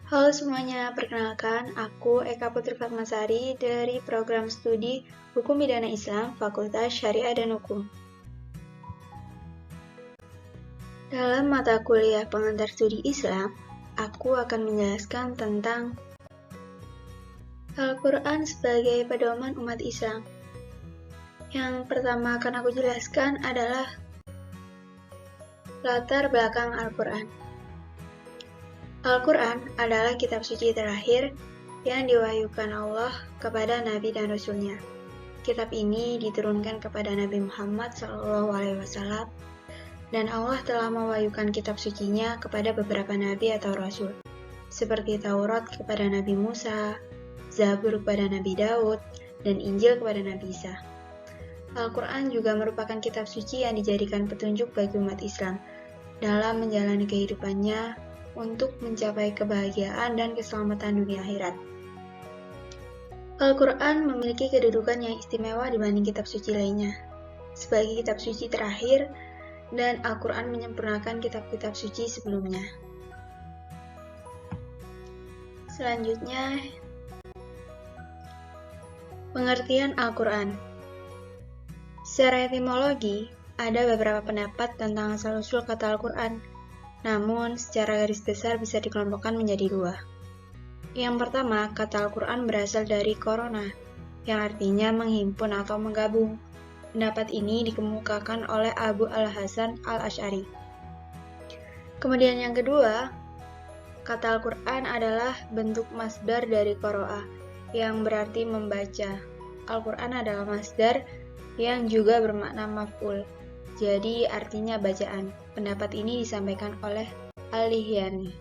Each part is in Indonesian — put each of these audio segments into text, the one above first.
Halo semuanya, perkenalkan aku Eka Putri Fatmasari dari program studi Hukum Pidana Islam Fakultas Syariah dan Hukum. Dalam mata kuliah pengantar studi Islam, aku akan menjelaskan tentang Al-Quran sebagai pedoman umat Islam. Yang pertama akan aku jelaskan adalah latar belakang Al-Quran. Al-Quran adalah kitab suci terakhir yang diwahyukan Allah kepada Nabi dan Rasul-Nya. Kitab ini diturunkan kepada Nabi Muhammad SAW, dan Allah telah mewahyukan kitab sucinya kepada beberapa Nabi atau Rasul, seperti Taurat kepada Nabi Musa, Zabur kepada Nabi Daud, dan Injil kepada Nabi Isa. Al-Quran juga merupakan kitab suci yang dijadikan petunjuk bagi umat Islam dalam menjalani kehidupannya untuk mencapai kebahagiaan dan keselamatan dunia akhirat. Al-Quran memiliki kedudukan yang istimewa dibanding kitab suci lainnya. Sebagai kitab suci terakhir, dan Al-Quran menyempurnakan kitab-kitab suci sebelumnya. Selanjutnya, pengertian Al-Quran. Secara etimologi, ada beberapa pendapat tentang asal-usul kata Al-Quran. Namun, secara garis besar bisa dikelompokkan menjadi dua. Yang pertama, kata Al-Quran berasal dari korona, yang artinya menghimpun atau menggabung. Pendapat ini dikemukakan oleh Abu Al-Hasan Al-Asy'ari. Kemudian yang kedua, kata Al-Quran adalah bentuk masdar dari qoro'ah, yang berarti membaca. Al-Quran adalah masdar yang juga bermakna maf'ul. Jadi artinya bacaan. Pendapat ini disampaikan oleh Al-Lihyani.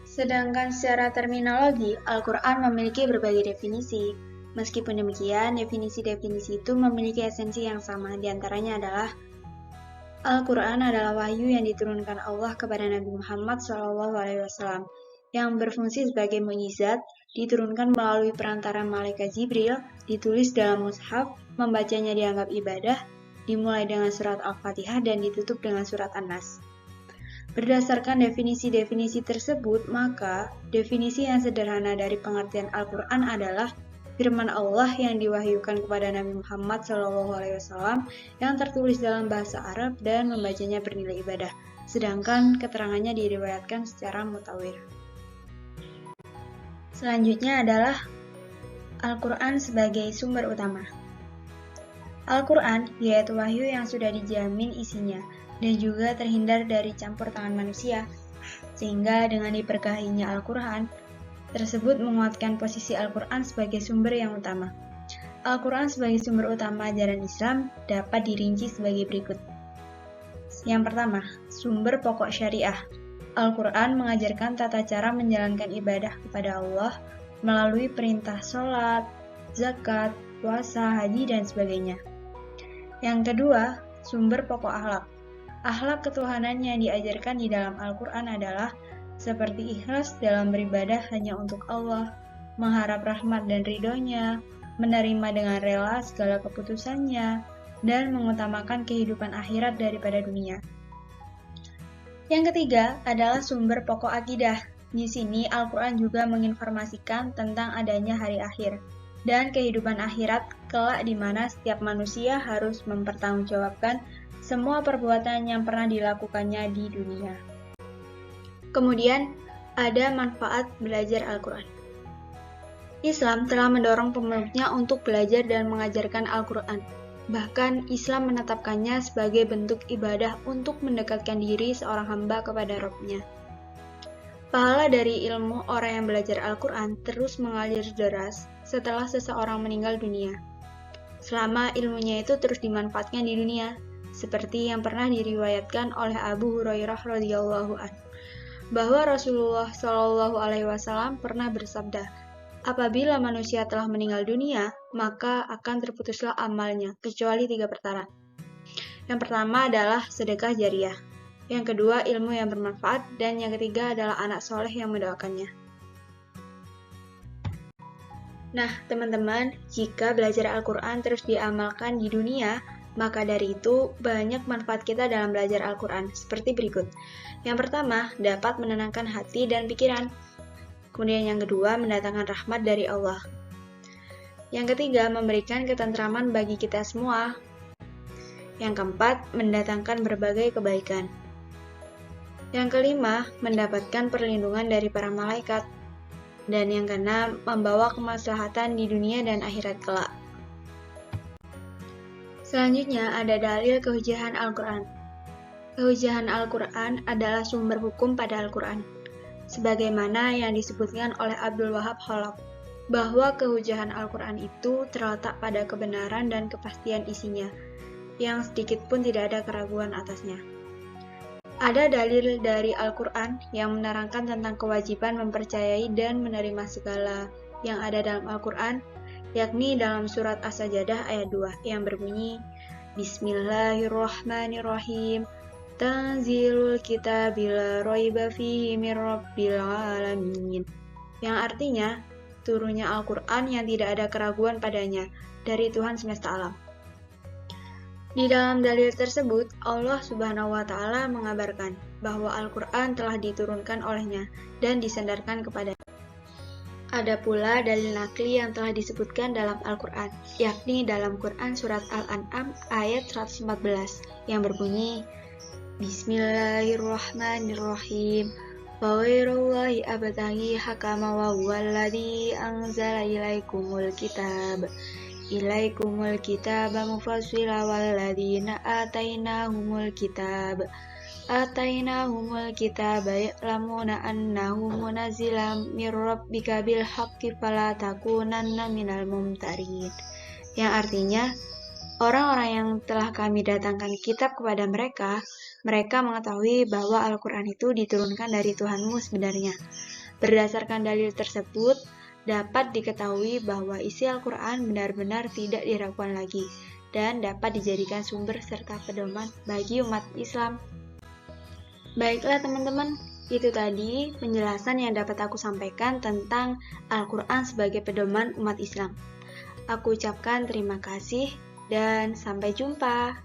Sedangkan secara terminologi, Al-Quran memiliki berbagai definisi. Meskipun demikian, definisi-definisi itu memiliki esensi yang sama. Di antaranya adalah Al-Quran adalah wahyu yang diturunkan Allah kepada Nabi Muhammad SAW, yang berfungsi sebagai mukjizat, diturunkan melalui perantara malaikat Jibril, ditulis dalam mushaf, membacanya dianggap ibadah, dimulai dengan surat Al-Fatihah dan ditutup dengan surat An-Nas. Berdasarkan definisi-definisi tersebut, maka definisi yang sederhana dari pengertian Al-Quran adalah firman Allah yang diwahyukan kepada Nabi Muhammad SAW yang tertulis dalam bahasa Arab dan membacanya bernilai ibadah, sedangkan keterangannya diriwayatkan secara mutawir. Selanjutnya adalah Al-Quran sebagai sumber utama. Al-Quran yaitu wahyu yang sudah dijamin isinya dan juga terhindar dari campur tangan manusia, sehingga dengan diberkahinya Al-Quran tersebut menguatkan posisi Al-Quran sebagai sumber yang utama. Al-Quran sebagai sumber utama ajaran Islam dapat dirinci sebagai berikut. Yang pertama, sumber pokok syariah. Al-Quran mengajarkan tata cara menjalankan ibadah kepada Allah melalui perintah sholat, zakat, puasa, haji, dan sebagainya. Yang kedua, sumber pokok akhlak. Akhlak ketuhanan yang diajarkan di dalam Al-Quran adalah seperti ikhlas dalam beribadah hanya untuk Allah, mengharap rahmat dan ridhonya, menerima dengan rela segala keputusannya, dan mengutamakan kehidupan akhirat daripada dunia. Yang ketiga adalah sumber pokok akidah. Di sini Al-Quran juga menginformasikan tentang adanya hari akhir dan kehidupan akhirat kelak di mana setiap manusia harus mempertanggungjawabkan semua perbuatan yang pernah dilakukannya di dunia. Kemudian, ada manfaat belajar Al-Quran. Islam telah mendorong pemeluknya untuk belajar dan mengajarkan Al-Quran. Bahkan, Islam menetapkannya sebagai bentuk ibadah untuk mendekatkan diri seorang hamba kepada Rabb-Nya. Pahala dari ilmu orang yang belajar Al-Quran terus mengalir deras setelah seseorang meninggal dunia. Selama ilmunya itu terus dimanfaatkan di dunia, seperti yang pernah diriwayatkan oleh Abu Hurairah radhiyallahu anhu, bahwa Rasulullah SAW pernah bersabda, apabila manusia telah meninggal dunia, maka akan terputuslah amalnya, kecuali 3 perkara. Yang pertama adalah sedekah jariah, yang kedua ilmu yang bermanfaat, dan yang ketiga adalah anak soleh yang mendoakannya. Nah, teman-teman, jika belajar Al-Quran terus diamalkan di dunia, Maka dari itu, banyak manfaat kita dalam belajar Al-Quran, seperti berikut. Yang pertama, dapat menenangkan hati dan pikiran. Kemudian yang kedua, mendatangkan rahmat dari Allah. Yang ketiga, memberikan ketentraman bagi kita semua. Yang keempat, mendatangkan berbagai kebaikan. Yang kelima, mendapatkan perlindungan dari para malaikat. Dan yang keenam, membawa kemaslahatan di dunia dan akhirat kelak. Selanjutnya ada dalil kehujahan Al-Quran. Kehujahan Al-Quran adalah sumber hukum pada Al-Quran, sebagaimana yang disebutkan oleh Abdul Wahab Khalaf, bahwa kehujahan Al-Quran itu terletak pada kebenaran dan kepastian isinya, yang sedikit pun tidak ada keraguan atasnya. Ada dalil dari Al-Quran yang menerangkan tentang kewajiban mempercayai dan menerima segala yang ada dalam Al-Quran, yakni dalam surat As-Sajdah ayat 2 yang berbunyi Bismillahirrahmanirrahim Tanzilul kitabil la raiba fihi mir rabbil alamin, yang artinya turunnya Al-Quran yang tidak ada keraguan padanya dari Tuhan semesta alam. Di dalam dalil tersebut, Allah Subhanahu wa Ta'ala mengabarkan bahwa Al-Quran telah diturunkan olehnya dan disandarkan kepada. Ada pula dalil nakli yang telah disebutkan dalam Al-Quran, yakni dalam Quran surat Al-An'am ayat 114 yang berbunyi Bismillahirrahmanirrahim Wawairullahi abtaghi hakama wa huwallazi anzala ilaikumul kitab mufassila walladzina atainahumul kitab ya'lamuna annahu munazzilam mir rabbika bil haqqi fala takunanna minal mumtarin, yang artinya orang-orang yang telah kami datangkan kitab kepada mereka mengetahui bahwa Al-Quran itu diturunkan dari Tuhanmu sebenarnya. Berdasarkan dalil tersebut, dapat diketahui bahwa isi Al-Quran benar-benar tidak diragukan lagi dan dapat dijadikan sumber serta pedoman bagi umat Islam. Baiklah teman-teman, itu tadi penjelasan yang dapat aku sampaikan tentang Al-Quran sebagai pedoman umat Islam. Aku ucapkan terima kasih dan sampai jumpa.